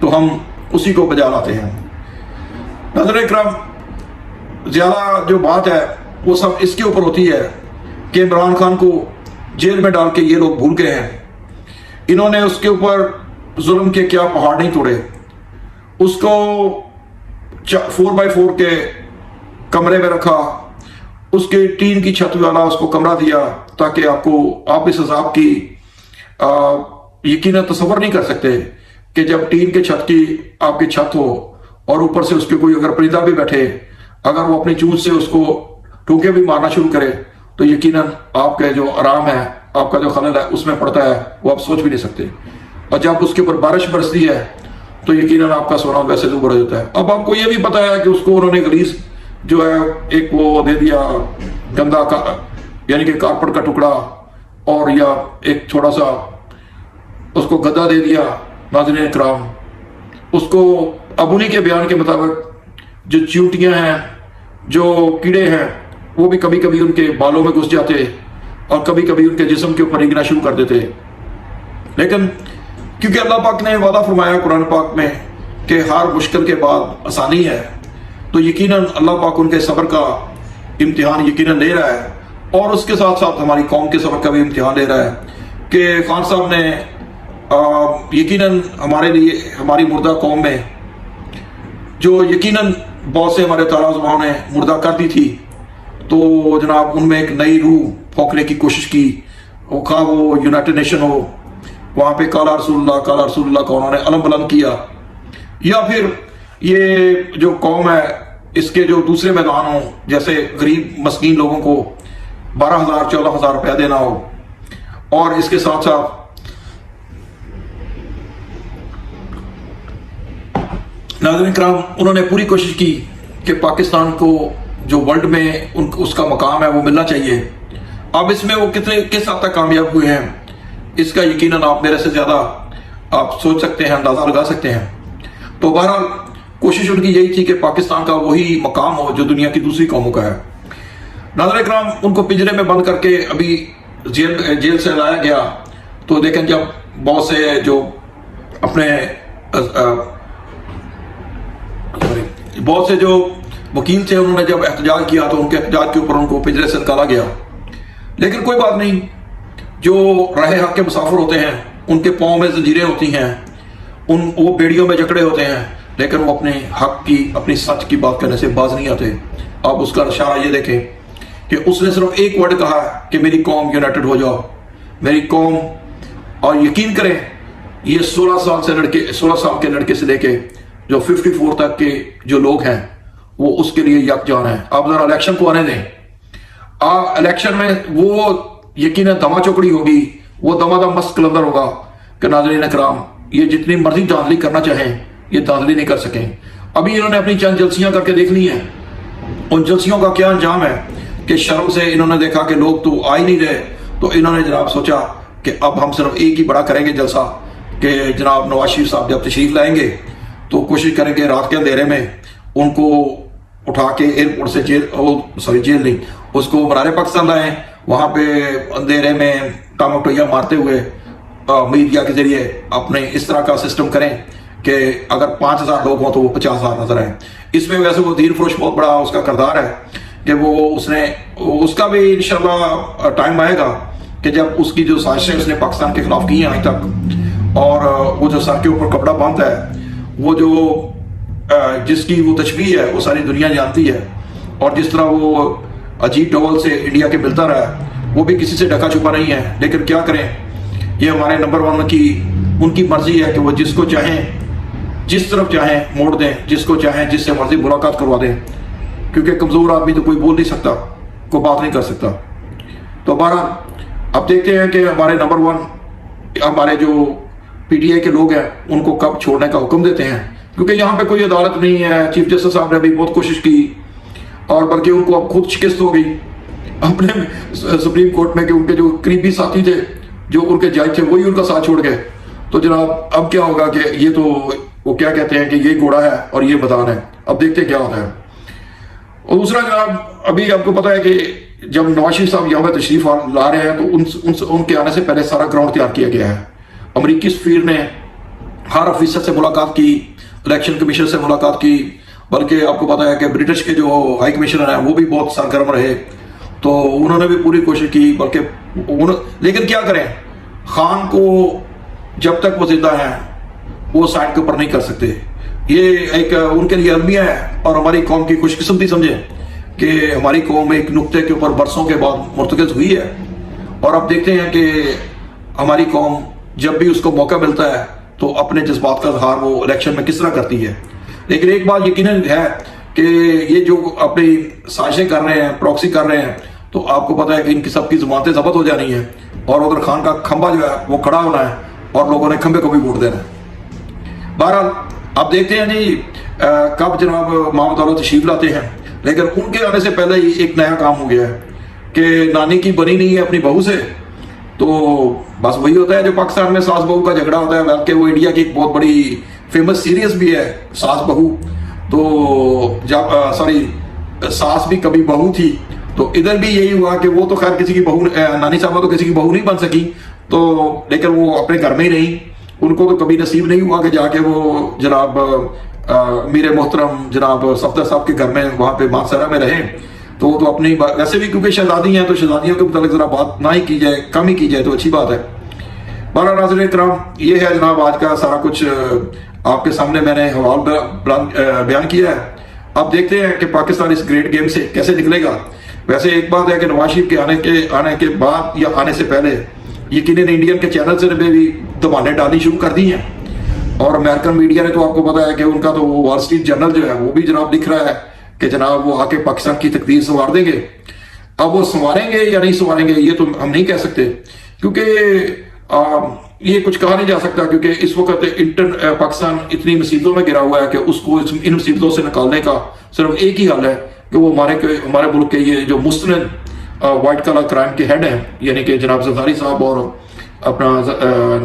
تو ہم اسی کو بجا لاتے ہیں۔ ناظرین کرام، زیادہ جو بات ہے وہ سب اس کے اوپر ہوتی ہے کہ عمران خان کو جیل میں ڈال کے یہ لوگ بھول گئے ہیں، انہوں نے اس کے اوپر ظلم کے کیا پہاڑ نہیں توڑے، اس کو 4x4 کے کمرے میں رکھا، اس کے ٹین کی چھت والا اس کو کمرہ دیا تاکہ آپ اس عذاب کی یقیناً تصور نہیں کر سکتے کہ جب ٹین کے چھت کی آپ کی چھت ہو اور اوپر سے اس کے کوئی اگر پرندہ بھی بیٹھے، اگر وہ اپنی چونچ سے اس کو ٹوکے بھی مارنا شروع کرے تو یقیناً آپ کا جو آرام ہے، آپ کا جو خلل ہے اس میں پڑتا ہے، وہ آپ سوچ بھی نہیں سکتے۔ اور جب اس کے اوپر بارش برستی ہے تو یقیناً آپ کا سونا ویسے دوبارہ ہوتا ہے۔ اب آپ کو یہ بھی پتا ہے کہ اس کو انہوں نے غلیظ جو ہے ایک وہ دے دیا گندا کا، یعنی کہ کارپٹ کا ٹکڑا، اور یا ایک چھوٹا سا اس کو گدا دے دیا۔ ناظرین اکرام، اس کو اب انہی کے بیان کے مطابق جو چیونٹیاں ہیں، جو کیڑے ہیں، وہ بھی کبھی کبھی ان کے بالوں میں گھس جاتے اور کبھی کبھی ان کے جسم کے اوپر رینگنا شروع کر دیتے۔ لیکن کیونکہ اللہ پاک نے وعدہ فرمایا قرآن پاک میں کہ ہر مشکل کے بعد آسانی ہے، تو یقیناً اللہ پاک ان کے صبر کا امتحان یقیناً لے رہا ہے، اور اس کے ساتھ ساتھ ہماری قوم کے صبر کا بھی امتحان لے رہا ہے کہ خان صاحب نے یقیناً ہمارے لیے، ہماری مردہ قوم میں جو یقیناً بہت سے ہمارے تاراز ماؤں نے مردہ کر دی تھی، تو جناب ان میں ایک نئی روح پھونکنے کی کوشش کی، وہ خواہ وہ یونائٹڈ نیشن ہو، وہاں پہ کالا رسول اللہ کا انہوں نے علم بلند کیا، یا پھر یہ جو قوم ہے اس کے جو دوسرے میدان ہوں، جیسے غریب مسکین لوگوں کو 12,000 14,000 روپیہ دینا ہو، اور اس کے ساتھ ساتھ ناظرین کرام انہوں نے پوری کوشش کی کہ پاکستان کو جو ورلڈ میں اس کا مقام ہے وہ ملنا چاہیے۔ اب اس میں وہ کس حد تک کامیاب ہوئے ہیں اس کا یقیناً آپ میرے سے زیادہ آپ سوچ سکتے ہیں، اندازہ لگا سکتے ہیں۔ تو بہرحال کوشش ان کی یہی تھی کہ پاکستان کا وہی مقام ہو جو دنیا کی دوسری قوموں کا ہے۔ ناظرین کرام، ان کو پنجرے میں بند کر کے ابھی جیل سے لایا گیا، تو دیکھیں جب بہت سے جو اپنے بہت سے جو وکیل تھے انہوں نے جب احتجاج کیا تو ان کے احتجاج کے اوپر ان کو پنجرے سے نکالا گیا۔ لیکن کوئی بات نہیں، جو راہ حق کے مسافر ہوتے ہیں ان کے پاؤں میں زنجیریں ہوتی ہیں، وہ بیڑیوں میں جکڑے ہوتے ہیں، لیکن وہ اپنے حق کی، اپنی سچ کی بات کرنے سے باز نہیں آتے۔ آپ اس کا اشارہ یہ دیکھیں کہ اس نے صرف ایک ورڈ کہا کہ میری قوم یونائٹڈ ہو جاؤ، میری قوم، اور یقین کریں یہ 16 سال کے لڑکے سے لے کے جو 54 تک کے جو لوگ ہیں وہ اس کے لیے یکجان ہیں۔ آپ ذرا الیکشن کو آنے دیں، الیکشن میں وہ یقیناً دما چوکڑی ہوگی، وہ دما دم مست کلندر ہوگا کہ ناظرین اکرام یہ جتنی مرضی دھاندلی کرنا چاہیں یہ دھاندلی نہیں کر سکیں۔ ابھی انہوں نے اپنی چند جلسیاں کر کے دیکھ لی ہیں، ان جلسیوں کا کیا انجام ہے کہ شرم سے انہوں نے دیکھا کہ لوگ تو آ ہی نہیں رہے، تو انہوں نے جناب سوچا کہ اب ہم صرف ایک ہی بڑا کریں گے جلسہ کہ جناب نواز شریف صاحب جب تشریف لائیں گے تو کوشش کریں گے رات کے اندھیرے میں ان کو اٹھا کے ایئرپورٹ سے جیل نہیں، اس کو برارے پاکستان لائیں، وہاں پہ اندھیرے میں ٹاموٹویا مارتے ہوئے میڈیا کے ذریعے اپنے اس طرح کا سسٹم کریں کہ اگر 5,000 لوگ ہوں تو وہ 50,000 نظر آئیں۔ اس میں ویسے وہ دین فروش بہت بڑا اس کا کردار ہے کہ اس کا بھی انشاءاللہ ٹائم آئے گا کہ جب اس کی جو سازشیں اس نے پاکستان کے خلاف کی ہیں آج تک، اور وہ جو سر کے اوپر کپڑا باندھتا ہے، وہ جو جس کی وہ تشبیہ ہے وہ ساری دنیا جانتی ہے، اور جس طرح وہ عجیب ڈول سے انڈیا کے ملتا رہا ہے وہ بھی کسی سے ڈھکا چھپا نہیں ہے۔ لیکن کیا کریں، یہ ہمارے نمبر 1 کی ان کی مرضی ہے کہ وہ جس کو چاہیں جس طرف چاہیں موڑ دیں، جس کو چاہیں جس سے مرضی ملاقات کروا دیں، کیونکہ کمزور آدمی تو کوئی بول نہیں سکتا، کوئی بات نہیں کر سکتا۔ تو بہرحال اب دیکھتے ہیں کہ ہمارے نمبر 1 ہمارے جو پی ٹی آئی کے لوگ ہیں ان کو کب چھوڑنے کا حکم دیتے ہیں، کیونکہ یہاں پہ کوئی عدالت نہیں ہے۔ چیف جسٹس صاحب نے بھی بہت کوشش کی، اور بلکہ ان کو اب خود شکست ہو گئی اپنے سپریم کورٹ میں کہ ان کے جو قریبی ساتھی تھے، جو ان کے جج تھے، وہی ان کا ساتھ چھوڑ گئے۔ تو جناب اب کیا ہوگا کہ یہ تو وہ کیا کہتے ہیں کہ یہ گھوڑا ہے اور یہ بدان ہے، اب دیکھتے کیا ہوتا ہے۔ اور دوسرا جناب، ابھی آپ کو پتا ہے کہ جب نواز شریف صاحب یہاں پہ تشریف لا رہے ہیں تو ان کے آنے سے پہلے سارا گراؤنڈ تیار کیا گیا ہے۔ امریکی سفیر نے ہر آفیسر سے ملاقات کی، الیکشن کمیشن سے ملاقات کی، بلکہ آپ کو پتا ہے کہ برٹش کے جو ہائی کمشنر ہیں وہ بھی بہت سرگرم رہے، تو انہوں نے بھی پوری کوشش کی، بلکہ لیکن کیا کریں، خان کو جب تک وہ زندہ ہیں وہ سائڈ کے اوپر نہیں کر سکتے. یہ ایک ان کے لیے المیہ ہے، اور ہماری قوم کی خوش قسمتی سمجھیں کہ ہماری قوم ایک نقطے کے اوپر برسوں کے بعد مرتکز ہوئی ہے. اور اب دیکھتے ہیں کہ ہماری قوم جب بھی اس کو موقع ملتا ہے تو اپنے جذبات کا اظہار وہ الیکشن میں کس طرح کرتی ہے. لیکن ایک بات یقیناً ہے کہ یہ جو اپنی سازشیں کر رہے ہیں، پراکسی کر رہے ہیں، تو آپ کو پتا ہے کہ ان کی سب کی ضمانتیں ضبط ہو جانی ہیں، اور ادھر خان کا کھمبا جو ہے وہ کھڑا ہونا ہے، اور لوگوں نے کھمبے کو بھی ووٹ دینا ہے. بہرحال آپ دیکھتے ہیں جی کب جناب محمد دولت تشریف لاتے ہیں. لیکن ان کے آنے سے پہلے ہی ایک نیا کام ہو گیا ہے کہ نانی کی بنی نہیں ہے اپنی بہو سے. تو بس وہی ہوتا ہے جو پاکستان میں ساس بہو کا جھگڑا ہوتا ہے، بلکہ وہ انڈیا کی ایک بہت بڑی فیمس سیریز بھی ہے ساس بہو. تو جب ساس بھی کبھی بہو تھی، تو ادھر بھی یہی ہوا کہ وہ تو خیر کسی کی بہو، نانی صاحبہ تو کسی کی بہو نہیں بن سکی، تو لیکن وہ اپنے گھر میں ہی رہی. ان کو تو کبھی نصیب نہیں ہوا کہ جا کے وہ جناب میرے محترم جناب صفدر صاحب کے گھر میں وہاں پہ مانسہرہ میں رہیں. تو اپنی ویسے بھی کیونکہ شہزادی ہیں تو شہزادیوں کے متعلق ذرا بات نہ ہی کی جائے، کم ہی کی جائے تو اچھی بات ہے. بارہ ناظرین کرام، یہ ہے جناب آج کا سارا کچھ آپ کے سامنے میں نے حوال بیان کیا ہے. اب دیکھتے ہیں کہ پاکستان اس گریٹ گیم سے کیسے نکلے گا. ویسے ایک بات ہے کہ نواز شریف کے آنے کے بعد یا آنے سے پہلے یقیناً انڈین کے چینل سے بھی دبانے ڈالنی شروع کر دی ہیں، اور امریکن میڈیا نے تو آپ کو پتا ہے کہ ان کا تو وال اسٹریٹ جرنل جو ہے وہ بھی جناب لکھ رہا ہے کہ جناب وہ آ کے پاکستان کی تقدیر سنوار دیں گے. اب وہ سنواریں گے یا نہیں سنواریں گے یہ تو ہم نہیں کہہ سکتے، کیونکہ یہ کچھ کہا نہیں جا سکتا، کیونکہ اس وقت پاکستان اتنی مصیبتوں میں گرا ہوا ہے کہ اس کو ان مصیبتوں سے نکالنے کا صرف ایک ہی حل ہے کہ وہ ہمارے ملک کے یہ جو مستند وائٹ کلر کرائم کے ہیڈ ہیں، یعنی کہ جناب زرداری صاحب اور اپنا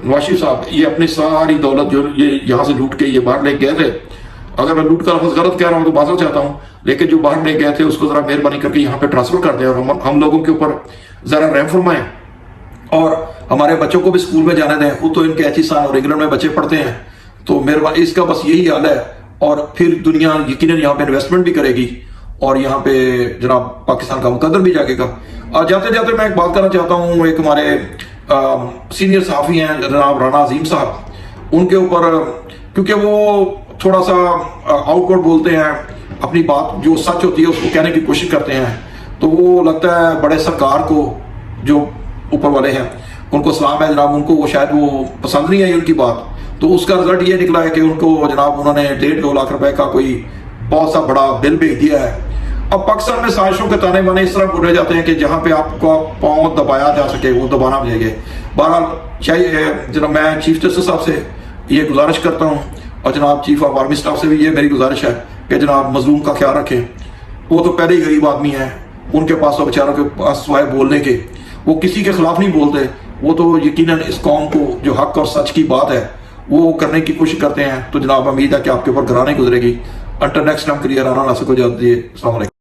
نواز شریف صاحب، یہ اپنی ساری دولت جو یہ یہاں سے لوٹ کے یہ باہر لے گئے تھے. اگر میں لوٹ کا لفظ غلط کہہ رہا ہوں تو معذرت چاہتا ہوں، لیکن جو باہر لے گئے تھے اس کو ذرا مہربانی کر کے یہاں پہ ٹرانسفر کر دیں، اور ہم لوگوں کے اوپر ذرا رحم فرمائیں، اور ہمارے بچوں کو بھی اسکول میں جانے دیں. خود تو ان کے ایچیسان اور انگلینڈ میں بچے پڑھتے ہیں، تو مہربانی اس کا بس یہی حال ہے. اور پھر دنیا یقیناً یہاں پہ انویسٹمنٹ بھی کرے گی، اور یہاں پہ جناب پاکستان کا مقدر بھی جاگے گا. جاتے جاتے میں ایک بات کرنا چاہتا ہوں، ایک ہمارے سینئر صحافی ہیں جناب رانا عظیم صاحب، ان کے اوپر کیونکہ وہ تھوڑا سا آؤٹ ورڈ بولتے ہیں، اپنی بات جو سچ ہوتی ہے اس کو کہنے کی کوشش کرتے ہیں، تو وہ لگتا ہے بڑے سرکار کو جو اوپر والے ہیں ان کو سلام ہے جناب، ان کو وہ شاید وہ پسند نہیں آئی ان کی بات. تو اس کا رزلٹ یہ نکلا ہے کہ ان کو جناب انہوں نے 1.5-2 لاکھ روپے کا کوئی بہت سا بڑا بل بھیج دیا ہے. اب پاکستان میں سازشوں کے تانے بانے اس طرح بولے جاتے ہیں کہ جہاں پہ آپ کو پاؤں دبایا جا سکے وہ دبانا چاہیے. بہرحال چاہیے جناب میں چیف جسٹس صاحب سے یہ گزارش کرتا ہوں، اور جناب چیف آف آرمی اسٹاف سے بھی یہ میری گزارش ہے کہ جناب مظلوم کا خیال رکھیں. وہ تو پہلے ہی غریب آدمی ہیں، ان کے پاس تو بیچاروں کے پاس سوائے بولنے کے وہ کسی کے خلاف نہیں بولتے. وہ تو یقیناً اس قوم کو جو حق اور سچ کی بات ہے وہ کرنے کی کوشش کرتے ہیں. تو جناب امید ہے کہ آپ کے اوپر گھرانے گزرے گی. انٹر نیکسٹ ٹائم کلیئر آنا نہ سکو جاتی ہے. السلام علیکم.